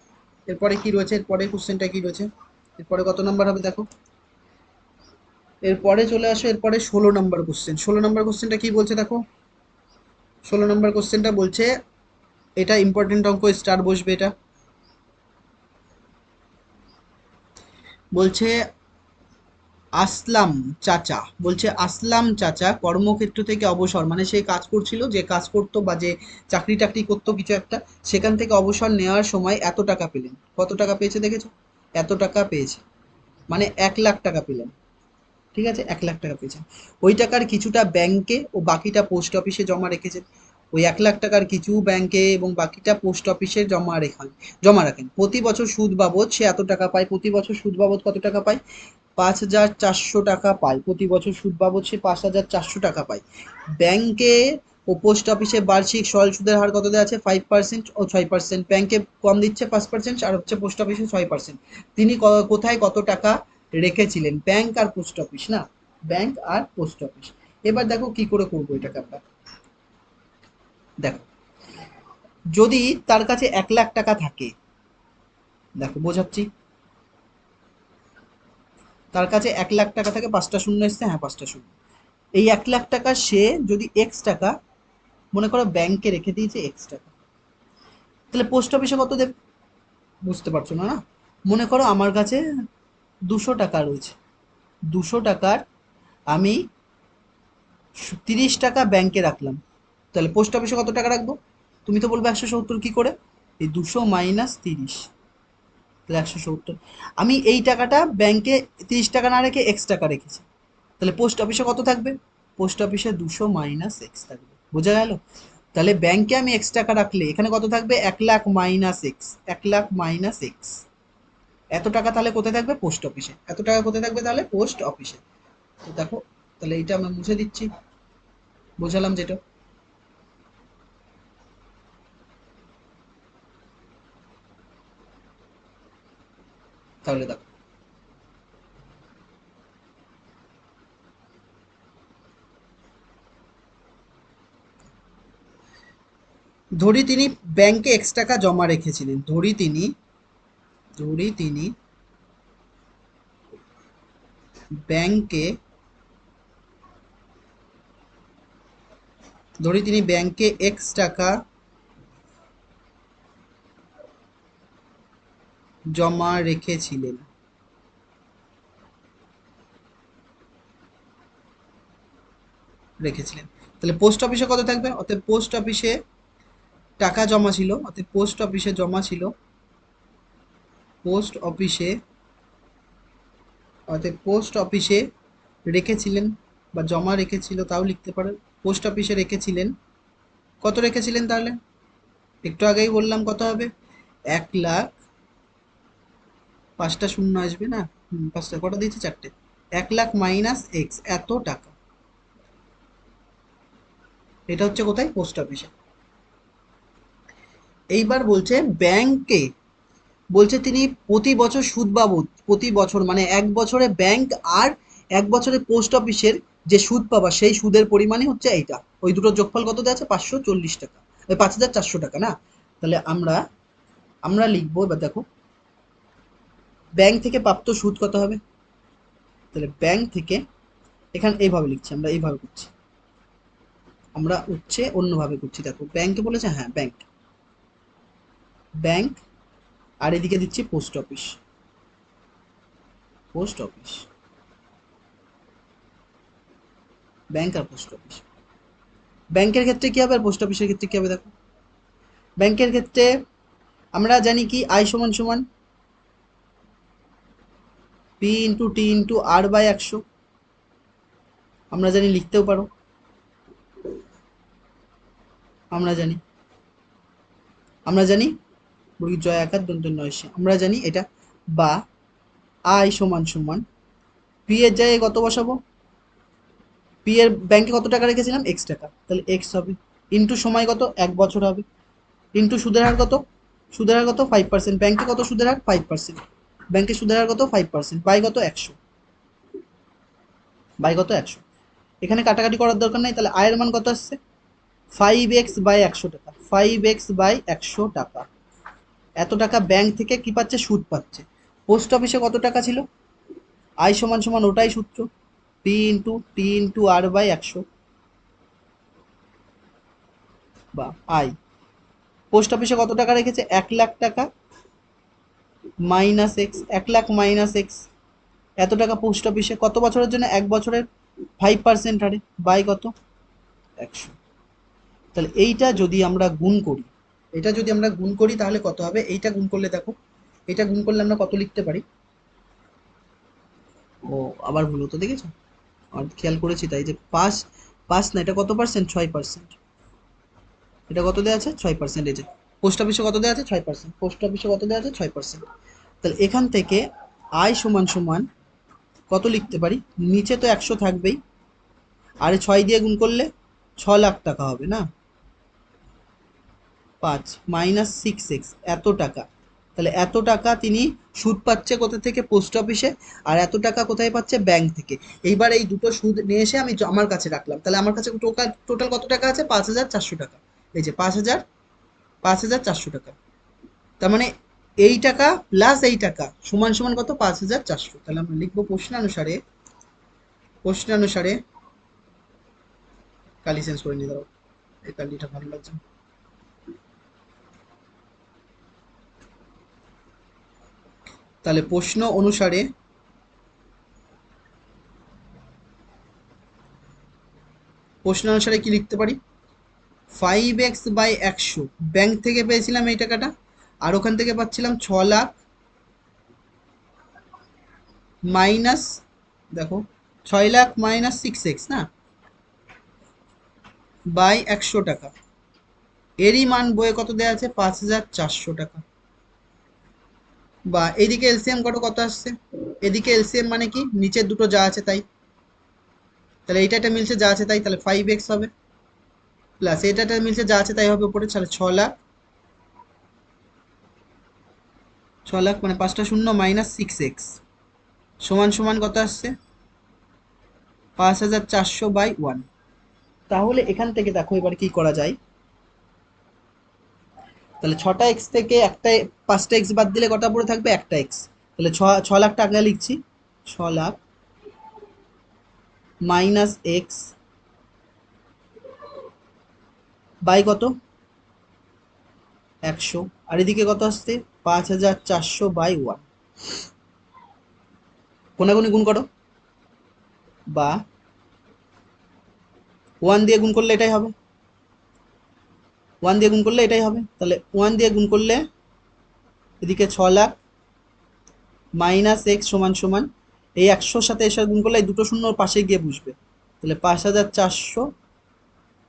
A: এরপরে কি রয়েছে, এরপরের কোশ্চেনটা কি রয়েছে, এরপরে কত নাম্বার হবে দেখো। এরপরে চলে আসো, এরপরে 16 নম্বর কোশ্চেন। 16 নম্বর কোশ্চেনটা কি বলছে দেখো। 16 নম্বর কোশ্চেনটা বলছে, এটা ইম্পর্টেন্ট অঙ্ক, স্টার বসবে এটা। বলছে আসলাম চাচা, বলছে আসলাম চাচা কর্মক্ষেত্র থেকে অবসর, মানে সে কাজ করছিল, যে কাজ করতো বা যে চাকরি টাকরি করতো কিছু একটা, সেখান থেকে অবসর নেওয়ার সময় এত টাকা পেলেন। কত টাকা পেয়েছে দেখেছো? এত টাকা পেয়েছে, মানে 1 লাখ টাকা পেলেন। ঠিক আছে, 1 লাখ টাকা পেয়েছেন। ওই টাকার কিছুটা ব্যাংকে ও বাকিটা পোস্ট অফিসে জমা রেখেছেন। ওই 1 লাখ টাকার কিছু ব্যাংকে এবং বাকিটা পোস্ট অফিসে জমা রাখেন। প্রতি বছর সুদ বাবদ সে এত টাকা পায়। প্রতি বছর সুদ বাবদ কত টাকা পায়? 5,400 টাকা পায়। প্রতি বছর সুদ বাবদ সে 5,400 টাকা পায়। ব্যাংকে ও পোস্ট অফিসে বার্ষিক সরল সুদের হার কত দেওয়া আছে? 5% ও 6%। ব্যাংকে কম দিচ্ছে 5%, আর হচ্ছে পোস্ট অফিসে 6%। তিনি কোথায় কত টাকা রেখেছিলেন? ব্যাংক আর পোস্ট অফিস, না, ব্যাংক আর পোস্ট অফিস। এবার দেখো কি করে করবো এটাকে আমরা। দেখো, যদি তার কাছে 1 লাখ টাকা থাকে, দেখো বোঝাচ্ছি, তার কাছে 1 লাখ টাকা থাকে, 5টা শূন্য এসছে, হ্যাঁ 5টা শূন্য। এই 1 লাখ টাকা সে যদি এক্স টাকা মনে করো ব্যাংকে রেখে দিয়েছে এক্স টাকা, তাহলে পোস্ট অফিসে কত দেবে? বুঝতে পারছো না, না? মনে করো আমার কাছে 200 টাকা রয়েছে। 200 টাকার আমি 30 টাকা ব্যাংকে রাখলাম, তাহলে পোস্ট অফিসে কত টাকা রাখবো? তুমি তো বলবে 170। কি করে? এই 200 - 30, তাহলে 170। আমি এই টাকাটা ব্যাংকে 30 টাকা না রেখে এক্স টাকা রেখেছি, তাহলে পোস্ট অফিসে কত থাকবে? পোস্ট অফিসে 200 - এক্স থাকবে। বোঝা গেল? তাহলে ব্যাংকে আমি এক্স টাকা রাখলে এখানে কত থাকবে? 1 লাখ - এক্স। 1 লাখ - এক্স। এত টাকা তাহলে কোথায় থাকবে? পোস্ট অফিসে। এত টাকা কোথায় থাকবে তাহলে? পোস্ট অফিসে। তো দেখো, তাহলে এইটা আমরা মুছে দিচ্ছি, বোঝালাম যেটা। তাহলে দেখো, ধরি তিনি ব্যাংকে এক্স টাকা জমা রেখেছিলেন। ধরি তিনি ব্যাংকে ব্যাংকে এক্স টাকা জমা রেখেছিলেন। তাহলে পোস্ট অফিসে কত থাকবে? অতএব পোস্ট অফিসে টাকা জমা ছিল, অতএব পোস্ট অফিসে জমা ছিল, পোস্ট অফিসে, অতএব পোস্ট অফিসে রেখেছিলেন বা জমা রেখেছিল, তাও লিখতে পারেন। পোস্ট অফিসে রেখেছিলেন। কত রেখেছিলেন তাহলে? একটু আগেই বললাম কত হবে? 1 লাখ, 5টা শূন্য আসবে না? পাঁচটা, কটা দিয়েছে? 4টে। 1 লাখ - এক্স, এত টাকা। এটা হচ্ছে কোথায়? পোস্ট অফিসে। এইবার বলছে ব্যাংকে, বলছে তিনি প্রতি বছর সুদ বাবদ, প্রতি বছর মানে 1 বছরে ব্যাংক আর 1 বছরে পোস্ট অফিসের যে সুদ পাবা সেই সুদের পরিমাণই হচ্ছে এইটা। ওই দুটোর যোগফল কত দেওয়া আছে? 540 টাকা, ওই 5,400 টাকা, না? তাহলে আমরা আমরা লিখবো, এবার দেখো ব্যাংক থেকে প্রাপ্ত সুদ কত হবে। তাহলে ব্যাংক থেকে, এখানে এইভাবে লিখছি, আমরা এইভাবে করছি, আমরা হচ্ছে অন্যভাবে করছি। দেখো ব্যাংকে বলেছে, হ্যাঁ ব্যাংক, ব্যাংক, আর এদিকে দিচ্ছি post office, post office, bank আর পোস্ট অফিস। ব্যাংকের ক্ষেত্রে কি হবে আর পোস্ট অফিসের ক্ষেত্রে কি হবে দেখো। ব্যাংকের ক্ষেত্রে আমরা জানি কি, আই সমান সমান পি ইন্টু টি ইন্টু আর/100। আমরা জানি, লিখতেও পারো, আমরা জানি, আমরা জানি বর্গীর জয় আকার দন্ত নয়সে, আমরা জানি এটা। বা আই সমান সমান পি এর জায়গায় কত বসাবো? পি এর ব্যাংকে কত টাকা রেখেছিলাম? এক্স টাকা, তাহলে এক্স হবে। ইন্টু সময় কত? 1 বছর হবে। ইন্টু সুদের হার কত? সুদের হার কত? 5%। ব্যাংকে কত সুদের হার? 5%। ব্যাংকে সুদের হার কত? 5%। বাই কত? 100। বাই কত 100। এখানে কাটাকাটি করার দরকার নাই, তাহলে আয়ের মান কত আসছে 5x বাই 100 টাকা। 5x বাই 100 টাকা, এত টাকা ব্যাংক থেকে কি পাচ্ছে, সুদ পাচ্ছে। পোস্ট অফিসে কত টাকা ছিল, আই সমান সমান ওটাই সূত্র, P × T × R/100 বা আই। পোস্ট অফিসে কত টাকা রেখেছে, 1,00,000 টাকা মাইনাস এক্স, 1,00,000 মাইনাস এক্স, এত টাকা পোস্ট অফিসে কত বছরের জন্য, 1 বছরের 5% হারে বাই কত 100। তাহলে এইটা যদি আমরা গুণ করি, এটা যদি আমরা গুণ করি তাহলে কত হবে, এইটা গুণ করলে দেখো, এটা গুণ করলে আমরা কত লিখতে পারি, ও আবার ভুল হতো দেখেছো, আর খেয়াল করেছি তাই, যে পাঁচ, পাঁচ না, এটা কত পার্সেন্ট, 6%, এটা কত দেওয়া আছে 6%, এই যে পোস্ট অফিসে কত দেওয়া আছে 6%, পোস্ট অফিসে কত দেওয়া আছে 6%। তাহলে এখান থেকে আয় সমান সমান কত লিখতে পারি, নিচে তো 100 থাকবেই, আর 6 দিয়ে গুণ করলে 6,00,000 টাকা হবে না, 5 মাইনাস 6x, এত টাকা। তাহলে এত টাকা তিনি সুদ পাচ্ছে কোথা থেকে, পোস্ট অফিসে, আর এত টাকা কোথায় পাচ্ছে, ব্যাংক থেকে। এইবার এই দুটো সুদ নিয়ে এসে আমি আমার কাছে রাখলাম, তাহলে আমার কাছে টোটাল টোটাল কত টাকা আছে, 5,400 টাকা। এই যে 5,400 টাকা, তার মানে এই টাকা প্লাস এই টাকা সমান সমান কত, 5,400। তাহলে আমরা লিখবো প্রশ্নানুসারে, প্রশ্নানুসারে কালি চেঞ্জ করে নিয়ে দাও, এই কালিটা ভালো লাগছে না। তাহলে প্রশ্ন অনুসারে, প্রশ্ন অনুসারে কি লিখতে পারি, 5x বাই 100, ব্যাংক থেকে পেয়েছিলাম এই টাকাটা, আর ওখান থেকে পাচ্ছিলাম 6,00,000 মাইনাস, দেখো 6,00,000 মাইনাস 6x না, বাই 100 টাকা, এরই মান বইয়ে কত দেওয়া আছে, 5,400 টাকা। বা এদিকে এলসিএম কত কত আসছে, এদিকে এলসিএম মানে কি, নিচের দুটো যা আছে তাই, তাহলে এইটা এটা মিলছে যা আছে তাই, তাহলে 5x হবে, প্লাস এটা এটা মিলছে যা আছে তাই হবে উপরে, তাহলে 6,00,000, 6,00,000 মানে 5টা শূন্য মাইনাস 6x সমান সমান কত আসছে, 5,400/1। তাহলে এখান থেকে দেখো এবার কি করা যায়, তাহলে 6টা এক্স থেকে একটা, 5টা এক্স বাদ দিলে কটা পড়ে থাকবে, একটা এক্স। তাহলে 6 লাখ টাকা লিখছি, 6,00,000 মাইনাস এক্স বাই কত 100, আর এদিকে কত আসছে 5,400/1, কোনাগুনি গুণ করো, বা 1 দিয়ে গুণ করলে এটাই হবে, 1 দিয়ে গুণ করলে এটাই হবে, তাহলে 1 দিয়ে গুণ করলে এদিকে 6,00,000 মাইনাস এক্স সমান সমান, এই 100-র সাথে এসে গুণ করলে এই দুটো শূন্য ওর পাশে গিয়ে বসবে, তাহলে 5,400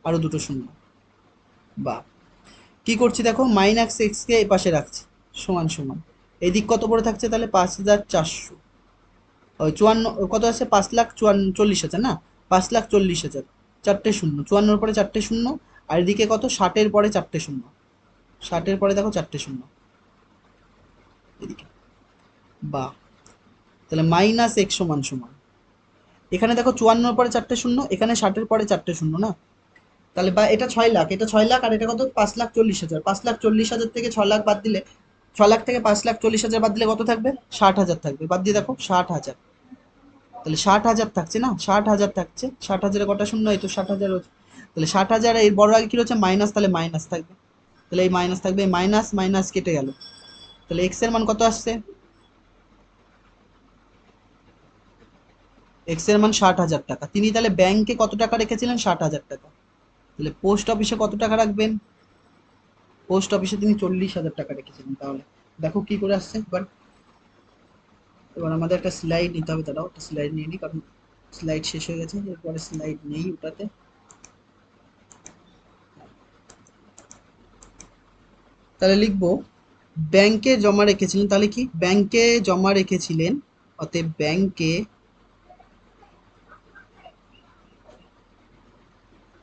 A: আরো দুটো শূন্য, বা কি করছি দেখো, মাইনাস এক্সকে এই পাশে রাখছি, সমান সমান এদিক কত পড়ে থাকছে, তাহলে 5,400, ওই 54 কত আছে, 5,40,000 না, 5,40,000, চারটে শূন্য, 54-র পরে চারটে শূন্য, আর এদিকে কত, 60-এর পরে চারটে শূন্য, 60-এর পরে দেখো চারটে শূন্য এদিকে, বা তাহলে মাইনাস এক্স সমান সমান, এখানে দেখো 54-র পরে চারটে শূন্য, এখানে 60-এর পরে চারটে শূন্য না, তাহলে বা এটা 6,00,000, এটা 6,00,000, আর এটা কত, 5,40,000, 5,40,000 থেকে 6,00,000 বাদ দিলে, 6,00,000 থেকে 5,40,000 বাদ দিলে কত থাকবে, 60,000 থাকবে, বাদ দিয়ে দেখো 60,000, তাহলে 60,000 থাকছে না, 60,000 থাকছে, 60,000-এ কটা শূন্য, এই তো 60,000 হচ্ছে, তাহলে 60,000 এর বড় আগে কি রয়েছে, মাইনাস, তাহলে মাইনাস থাকবে, তাহলে এই মাইনাস থাকবে, মাইনাস মাইনাস কেটে গেল, তাহলে এক্স এর মান কত আসছে, এক্স এর মান 60,000 টাকা। তিনি তাহলে ব্যাংকে কত টাকা রেখেছিলেন, 60,000 টাকা। তাহলে পোস্ট অফিসে কত টাকা রাখবেন, পোস্ট অফিসে তিনি 40,000 টাকা রেখেছিলেন। তাহলে দেখো কি করে আসছে, এবার এবার আমাদের একটা স্লাইড নিতে হবে, দাঁড়াও একটা স্লাইড নিয়ে নিই, কারণ স্লাইড শেষ হয়ে গেছে, এরপরে স্লাইড নেই ওটাতে। তাহলে লিখবো ব্যাংকে জমা রেখেছিলেন, তাহলে কি ব্যাংকে জমা রেখেছিলেন, অতএব ব্যাংকে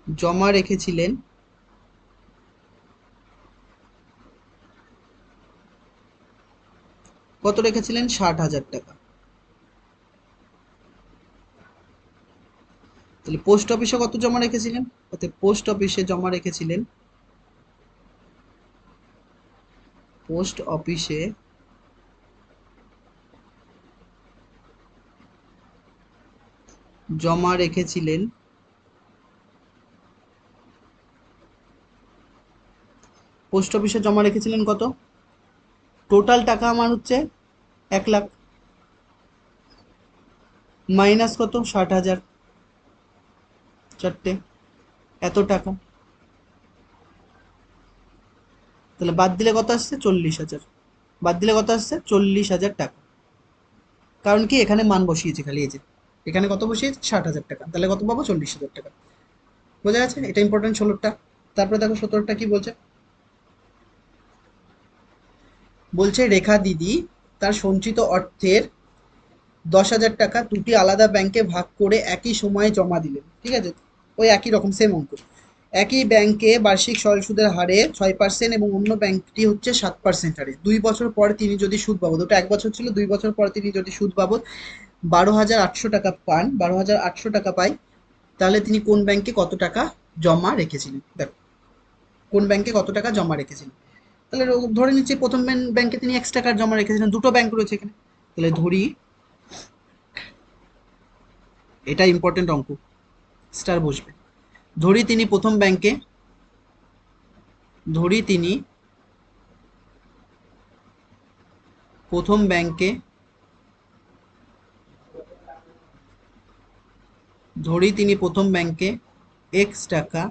A: জমা রেখেছিলেন কত রেখেছিলেন, 60,000 টাকা। পোস্ট অফিসে কত জমা রেখেছিলেন? পোস্ট অফিসে জমা রেখেছিলেন, পোস্ট অফিসে জমা রেখেছিলেন পোস্ট অফিসে জমা রেখেছিলেন কত? টোটাল টাকা আমার হচ্ছে 1 লাখ, মাইনাস কত? 60,000, চারটে, এত টাকা। তাহলে বাদ দিলে কত আসছে? 40,000। বাদ দিলে কত আসছে? 40,000 টাকা। কারণ কি এখানে মান বসিয়েছে খালি, এই যে এখানে কত বসিয়েছে? 60,000 টাকা। তাহলে কত পাবো? 40,000 টাকা। বোঝা যাচ্ছে? এটা ইম্পর্টেন্ট 16টা। তারপরে দেখো 17টা কি বলছে। বলছে রেখা দিদি তার সঞ্চিত অর্থের 10,000 টাকা দুটি আলাদা ব্যাংকে ভাগ করে একই সময়ে জমা দিলেন। ঠিক আছে, ওই একই রকম সেম অঙ্ক। একই ব্যাংকে বার্ষিক সরল সুদের হারে 6% এবং অন্য ব্যাংকটি হচ্ছে 7% হারে 2 বছর পরে তিনি যদি সুদ বাবদ, ওটা 1 বছর ছিল, 2 বছর পরে তিনি যদি সুদ বাবদ 12,800 টাকা পান, 12,800 টাকা পাই, তাহলে তিনি কোন ব্যাংকে কত টাকা জমা রেখেছিলেন? দেখো কোন ব্যাংকে কত টাকা জমা রেখেছিলেন। তাহলে ধরে নিচ্ছি প্রথম ব্যাংকে তিনি X টাকা জমা রেখেছিলেন, দুটো ব্যাংক রয়েছে এখানে। তাহলে ধরি, এটা ইম্পর্টেন্ট অঙ্ক, স্টার বসবে। ধরি তিনি প্রথম ব্যাংকে, ধরি তিনি প্রথম ব্যাংকে ধরি তিনি প্রথম ব্যাংকে X টাকা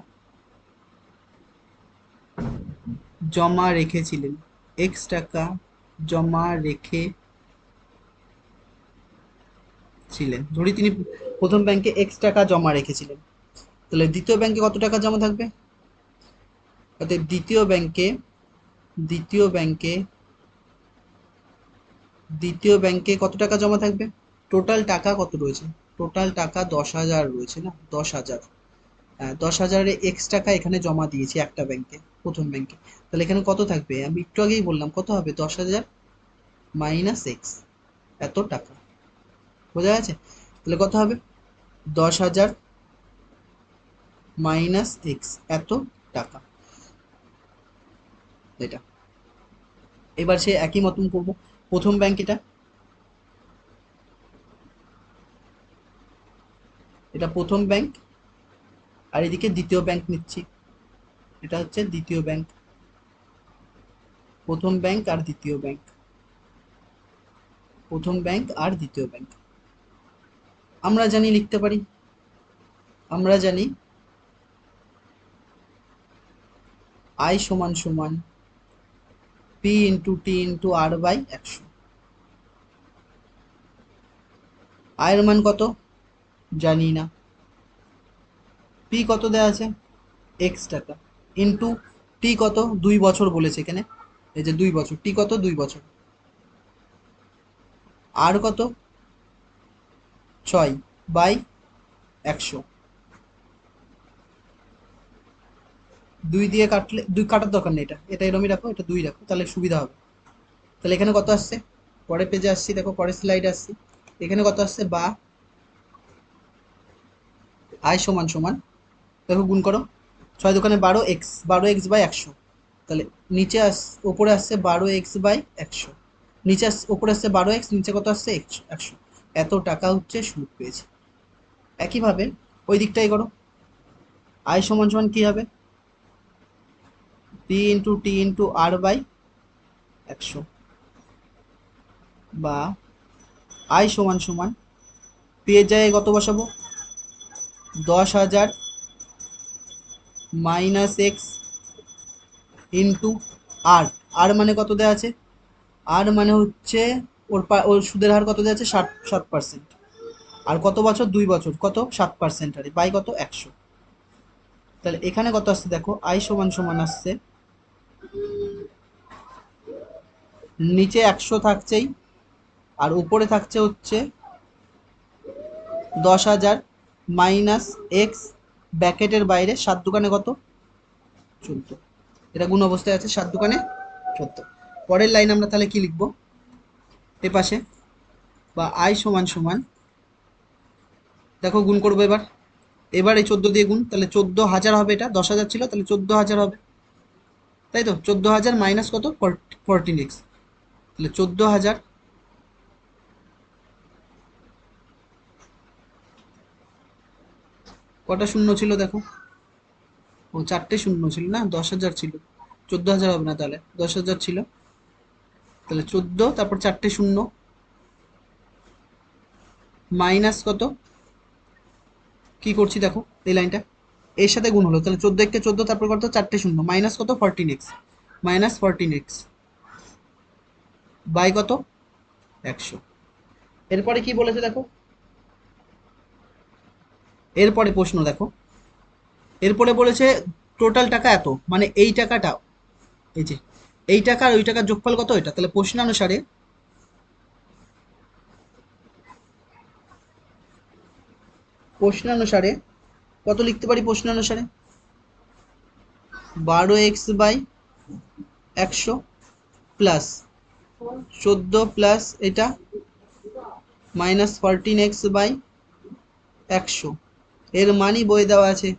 A: জমা রেখেছিলেন, X টাকা জমা রেখেছিলেন। ধরি তিনি প্রথম ব্যাংকে X টাকা জমা রেখেছিলেন, তাহলে দ্বিতীয় ব্যাংকে কত টাকা জমা থাকবে? অর্থাৎ দ্বিতীয় ব্যাংকে দ্বিতীয় ব্যাংকে কত টাকা জমা থাকবে? টোটাল টাকা কত রয়েছে? টোটাল টাকা 10,000 রয়েছে না, 10,000। হ্যাঁ, 10,000-এ X টাকা এখানে জমা দিয়েছি একটা ব্যাংকে, প্রথম ব্যাংকে। তাহলে এখানে কত থাকবে? আমি একটু আগেই বললাম কত হবে, 10,000 মাইনাস এক্স, এত টাকা। বোঝা গেছে? তাহলে কত হবে? 10,000 মাইনাস এক্স, এত টাকা। এটা এবার সে একই মতন করব। প্রথম ব্যাংক এটা প্রথম ব্যাংক, আর এদিকে দ্বিতীয় ব্যাংক নিচ্ছি। এটা হচ্ছে দ্বিতীয় ব্যাংক, প্রথম ব্যাংক আর দ্বিতীয় ব্যাংক, প্রথম ব্যাংক আর দ্বিতীয় ব্যাংক। আমরা জানি লিখতে পারি, আমরা জানি আই সমান সমান P into T into R by 100। আয়ের মান কত? জানি না। পি কত দেওয়া আছে? এক্স টাকা, ইন্টু টি কত? 2 বছর বলেছে এখানে, এই যে 2 বছর, টি কত? 2 বছর। আর কত? 6/100। 2 দিয়ে কাটলে, 2 কাটার দরকার নেই, এটা এটা এরমই রাখো, এটা 2 রাখো, তাহলে সুবিধা হবে। তাহলে এখানে কত আসছে? পরের পেজে আসছি, দেখো পরের স্লাইডে আসছি। এখানে কত আসছে? বা আই সমান সমান, দেখো গুণ করো, 6 দোকানে 12x, 12x/100। তাহলে নিচে ওপরে আসছে 12x/100, ওপরে আসছে 12x, নিচে কত আসছে? 100। এত টাকা হচ্ছে সুদ পেয়েছে। একইভাবে ওই দিকটাই করো। আই সমান সমান কি হবে? P into T into R by 100, বা আই সমান সমান পি এর জায়গায় কত বসাবো? 10,000 মাইনাস এক্স ইন্টু আর। আর মানে কত দেওয়া আছে? আর মানে হচ্ছে ওর সুদের হার কত দেওয়া আছে? 7%। আর কত বছর? 2 বছর, কত? 7% হারে বাই কত? 100। তাহলে এখানে কত আসছে দেখো, আই সমান সমান আসছে, নিচে 100 থাকছেই, আর উপরে থাকছে হচ্ছে 10,000 মাইনাস এক্স, ব্যাকেটের বাইরে 7 দোকানে কত? 14। এটা গুণ অবস্থায় আছে, 7 দোকানে 14। পরের লাইন আমরা তাহলে কি লিখবো এ পাশে? বা আই সমান সমান, দেখো গুণ করবো এবার, এবার এই 14 দিয়ে গুণ, তাহলে 14,000 হবে, এটা 10,000 ছিল তাহলে 14,000 হবে, তাই তো? 14,000 মাইনাস কত, 14x, তাহলে 14,000, কটা শূন্য ছিল দেখো, ও 4টে শূন্য ছিল না, 10,000 ছিল, 14,000 হবে না, তাহলে 10,000 ছিল, তাহলে 14 তারপর 4টে শূন্য মাইনাস কত, কি করছি দেখো এই লাইনটা, এর সাথে গুণ হলো, তাহলে 14 কে 14, তারপর কত 4টে শূন্য মাইনাস কত 14x, মাইনাস 14x বাই কত 100। এরপরে কি বলেছে দেখো, এরপরে প্রশ্ন দেখো, এরপরে বলেছে টোটাল টাকা এত, মানে এই টাকাটা, এই যে এই টাকা আর ওই টাকার যোগফল কত এটা, তাহলে প্রশ্নানুসারে, প্রশ্নানুসারে কত লিখতে পারি, প্রশ্নানুসারে 12x বাই 100 প্লাস 14 প্লাস এটা মাইনাস 14x বাই 100, এর মানই বই দেওয়া আছে,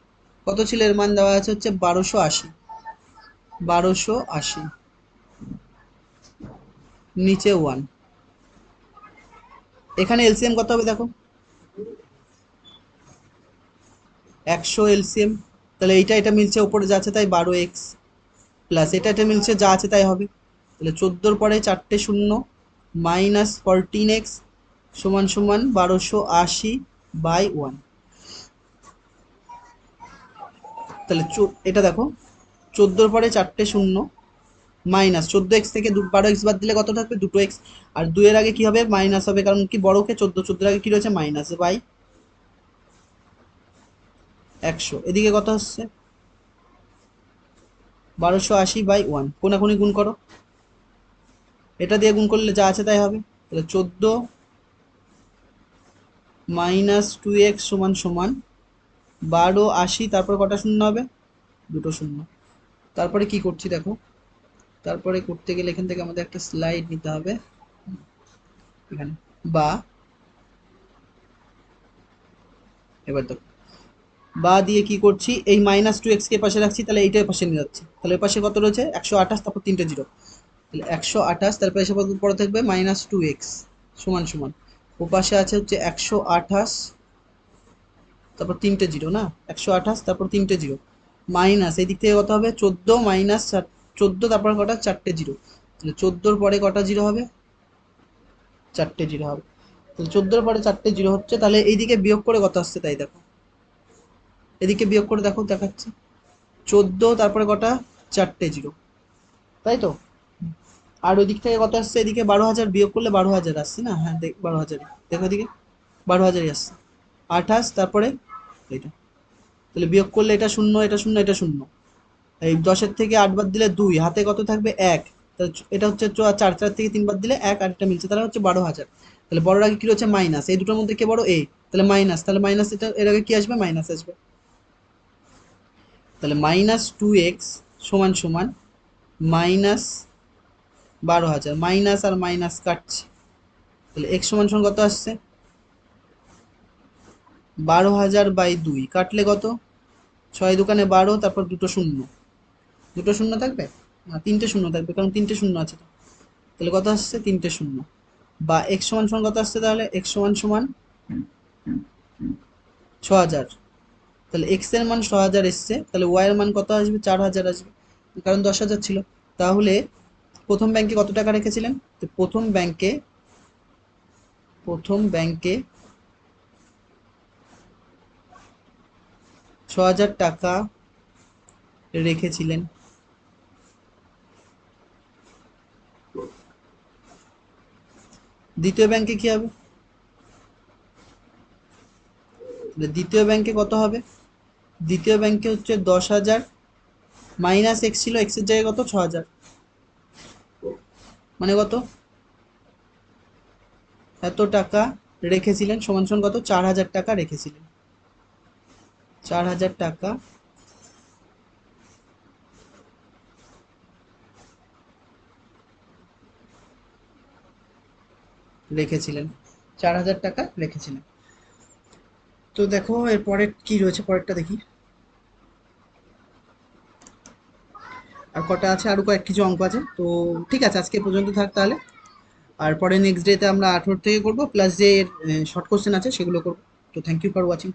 A: কত ছিল এর মান দেওয়া আছে হচ্ছে 1280, 1280 নিচে 1, এখানে এলসিএম কত হবে দেখো, 100 এলসিএম, তাহলে এইটা এটা মিলছে উপরে যা আছে তাই 12x প্লাস এটা এটা মিলছে যা আছে তাই হবে, তাহলে 14 পরে 4টে শূন্য মাইনাস 14x সমান সমান 1280 বাই 1, তাহলে এটা দেখো 14 পরে 4টে শূন্য মাইনাস 14x থেকে 12x বাদ দিলে কত থাকবে, 2x, আর 2 এর আগে কি হবে, মাইনাস হবে, কারণ কি বড়কে 14, 14 এর আগে কি রয়েছে মাইনাস, বাই 100, এদিকে কত হচ্ছে 1280 বাই 1, কোনাকুনি গুণ করো, এটা দিয়ে গুণ করলে যা আছে তাই হবে, তাহলে 14 মাইনাস 2x সমান সমান 1280, তারপর কটা শূন্য হবে, দুটো শূন্য, তারপরে কি করছি দেখো, তারপরে করতে গেলে এখান থেকে আমাদের একটা স্লাইড নিতে হবে এখানে, বা এবার দেখো বা দিয়ে কি করছি, এই মাইনাস 2x কে পাশে রাখছি, তাহলে এইটার পাশে নিয়ে যাচ্ছি, তাহলে এর পাশে কত রয়েছে 128, তারপর 3টে জিরো, তাহলে 128, তারপর এসে পরে থাকবে মাইনাস 2x সমান সমান, ও পাশে আছে হচ্ছে 128, তারপর 3টে জিরো না, 128 তারপর 3টে জিরো মাইনাস এই দিক থেকে কত হবে 14 মাইনাস 14, তারপর কটা 4টে জিরো, তাহলে 14 পরে কটা জিরো হবে, 4টে জিরো হবে, তাহলে 14 পরে 4টে জিরো হচ্ছে, তাহলে এইদিকে বিয়োগ করে কত আসছে তাই দেখো, এদিকে বিয়োগ করে দেখো দেখাচ্ছে 14, তারপরে কটা 4টে জিরো, তাই তো? আর ওই দিক থেকে কত আসছে, এদিকে 12,000 বিয়োগ করলে 12,000 আসছে না, হ্যাঁ দেখ 12,000, দেখো এদিকে 12,000ই আসছে, 28, তারপরে এটা, তাহলে বিয়োগ করলে এটা শূন্য, এটা শূন্য, এটা শূন্য, এই 10-এর থেকে 8 বাদ দিলে 2, হাতে কত থাকবে 1, তাহলে এটা হচ্ছে 4, 4 থেকে 3 বাদ দিলে 1, আর এটা মিলছে, তাহলে হচ্ছে 12,000, তাহলে বড়র আগে কি রয়েছে মাইনাস, এই দুটোর মধ্যে কে বড়, এ, তাহলে মাইনাস, তাহলে মাইনাস এটা এর আগে কি আসবে, মাইনাস আসবে, তাহলে মাইনাস 2x সমান সমান মাইনাস 12,000, মাইনাস আর মাইনাস কাটছে, তাহলে x সমান সমান কত আসছে 12,000 বাই 2, কাটলে কত 6 দোকানে 12, তারপর দুটো শূন্য, দুটো শূন্য থাকবে না, 3টে শূন্য থাকবে, কারণ 3টে শূন্য আছে তো, তাহলে কত আসছে 3টে শূন্য, বা x সমান সমান কত আসছে, তাহলে x সমান সমান 6,000, তাহলে x এর মান 6,000 এসছে, তাহলে y এর মান কত আসবে 4,000 আসবে, কারণ 10,000 ছিল, তাহলে প্রথম ব্যাংকে কত টাকা রেখেছিলেন, তো প্রথম ব্যাংকে 6,000 টাকা রেখেছিলেন, দ্বিতীয় ব্যাংকে কি হবে, দ্বিতীয় ব্যাংকে কত হবে, দ্বিতীয় ব্যাংকে হচ্ছে 10,000 মাইনাস এক্স ছিল, এক্স এর জায়গায় কত 6,000, মানে কত এত টাকা রেখেছিলেন সমান সমান কত 4,000 টাকা রেখেছিলেন, 4,000 টাকা রেখেছিলেন, 4,000 টাকা রেখেছিলেন, তো দেখো এরপরে কি রয়েছে, পরেরটা দেখি। আর কটা আছে, আরো কয়েক কিছু অঙ্ক আছে তো। ঠিক আছে, আজকে এ পর্যন্ত থাক তাহলে। আর পরে নেক্সট ডেতে আমরা 18 থেকে করবো, প্লাস যে শর্ট কোশ্চেন আছে সেগুলো করবো। তো থ্যাংক ইউ ফর ওয়াচিং।